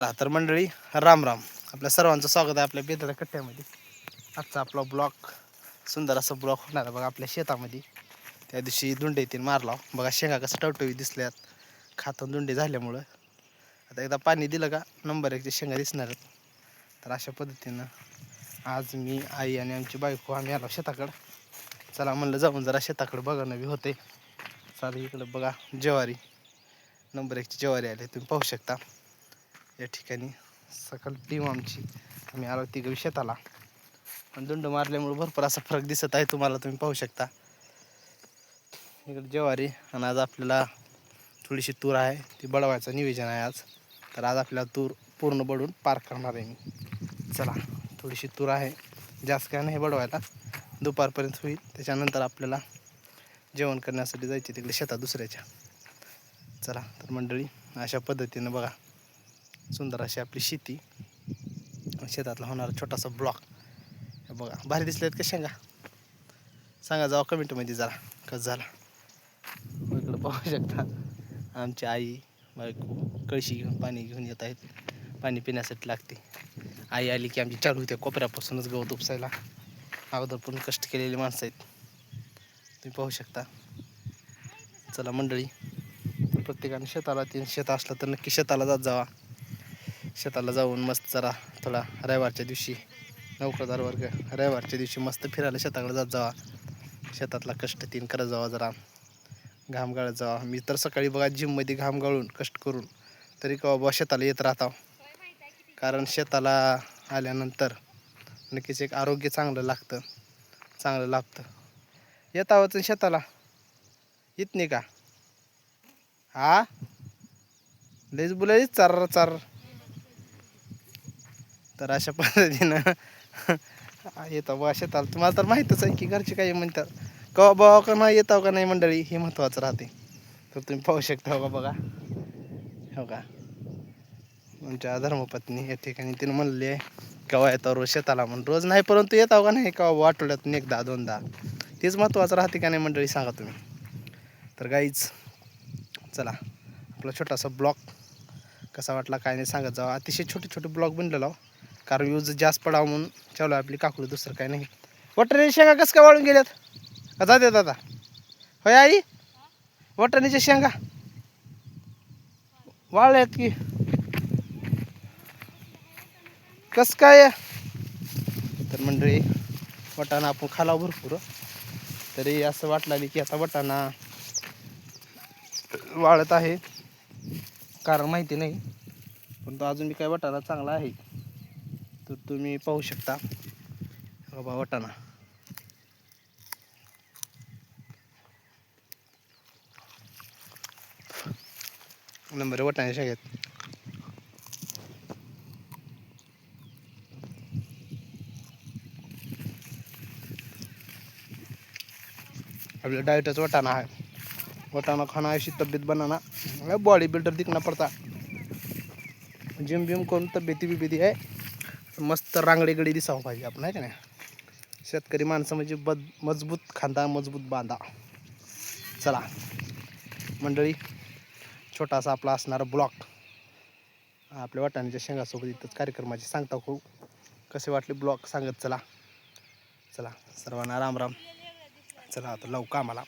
तर मंडळी, राम राम. आपल्या सर्वांचं स्वागत आहे आपल्या बेताच्या कट्ट्यामध्ये. आजचा आपला ब्लॉक सुंदर असा ब्लॉक होणार आहे बघा आपल्या शेतामध्ये. त्या दिवशी दुंडे तीन मारला बघा, शेंगा कसं टवटवीत दिसल्यात खातून दुंडे झाल्यामुळं. आता एकदा पाणी दिलं का नंबर 1ची शेंगा दिसणार आहेत. तर अशा पद्धतीनं आज मी, आई आणि आमची बायको आम्ही आलो शेताकडं. चला म्हणलं जाऊन जरा शेताकडं बघणं बी होते. साधं इकडं बघा ज्वारी, नंबर 1ची ज्वारी आली तुम्ही पाहू शकता. या ठिकाणी सकल टीम आमची आम्ही आलो तिघं शेताला. पण दुंड मारल्यामुळे भरपूर असा फरक दिसत आहे तुम्हाला, तुम्ही पाहू शकता. इकडे ज्वारी आणि आज आपल्याला थोडीशी तूर आहे ती बडवायचं नियोजन आहे आज. तर आज आपल्याला तूर पूर्ण बडवून पार करणार आहे मी. चला, थोडीशी तूर आहे, जास्त काय नाही बडवायला, दुपारपर्यंत होईल. त्याच्यानंतर आपल्याला जेवण करण्यासाठी जायचे तिकडे शेतात दुसऱ्याच्या. चला तर मंडळी, अशा पद्धतीनं बघा सुंदर अशी आपली शेती, शेतातला होणारा छोटासा ब्लॉक बघा. भारी दिसलेत का शेंगा? सांगा जावा कमेंटमध्ये जरा कसं झाला. इकडं पाहू शकता आमची आई बायको कळशी घेऊन पाणी घेऊन येत आहेत. पाणी पिण्यासाठी लागते. आई आली की आमची चालू होते कोपऱ्यापासूनच गवत उपसायला. अगोदर पण कष्ट केलेली माणसं आहेत, तुम्ही पाहू शकता. चला मंडळी, प्रत्येकाने शेताला शेत असलं तर नक्की शेताला जात जावा. शेताला जाऊन मस्त जरा थोडा रविवारच्या दिवशी, नोकरदार वर्ग रविवारच्या दिवशी मस्त फिरायला शेताकडे जात जावा. शेतातला कष्ट करत जावा, जरा घाम गाळत जावा. मी तर सकाळी बघा जिममध्ये घाम गाळून कष्ट करून तरी का बाबा शेताला येत राहता. कारण शेताला आल्यानंतर नक्कीच एक आरोग्य चांगलं लागतं. येत आहोत शेताला, येत नाही का? हा लईच बोलायची चार. तर अशा पद्धतीनं येतं बघा शेताला. तुम्हाला तर माहीतच आहे की घरचे काही म्हणतात का बाबा का नाही येताव का नाही मंडळी, हे महत्त्वाचं राहते. तर तुम्ही पाहू शकता बघा, हो का आमच्या धर्मपत्नी या ठिकाणी तिनं म्हणले आहे केव्हा येतो रोज शेताला, म्हणून रोज नाही परंतु येताव का नाही केव्हा आठवड्यातून एकदा दोनदा, तेच महत्त्वाचं राहते का नाही मंडळी, सांगा तुम्ही. तर गाईच चला, आपला छोटासा ब्लॉग कसा वाटला काय नाही सांगत जावा. अतिशय छोटे ब्लॉग बनलेला कारण यूज जास्त पडावं म्हणून चालू आपली काकडी, दुसरं काय नाही. वटाण्याच्या शेंगा कसं काय वाळून गेल्यात का जाते दादा? होय आई, वटाण्याच्या शेंगा वाळल्यात की कसं काय? तर मंडळी, वटाणा आपण खाला भरपूर, तरी असं वाटलं की आता वटाणा वाळत आहे, कारण माहिती नाही. पण तो अजून मी काय वटाणा चांगला आहे. तर तुम्ही पाहू शकता बाबा वटाणा नंबर वटाणे शेंगात. आपल्या डायटच वटाणा आहे. वटाणा खाना अशी तब्येत बनाना, बॉडी बिल्डर दिखना पडता. जिम बिम करून तब्येती आहे मस्त रांगडी गडी दिसावं पाहिजे आपण, आहे का नाही. शेतकरी माणसं म्हणजे मजबूत खांदा मजबूत बांधा. चला मंडळी, छोटासा आपला असणारा ब्लॉक आपल्या वाटाण्याच्या शेंगासोबत इथंच कार्यक्रमाचे सांगता खूप कसे वाटले ब्लॉग सांगत चला. सर्वांना राम राम. चला आता लावू कामाला.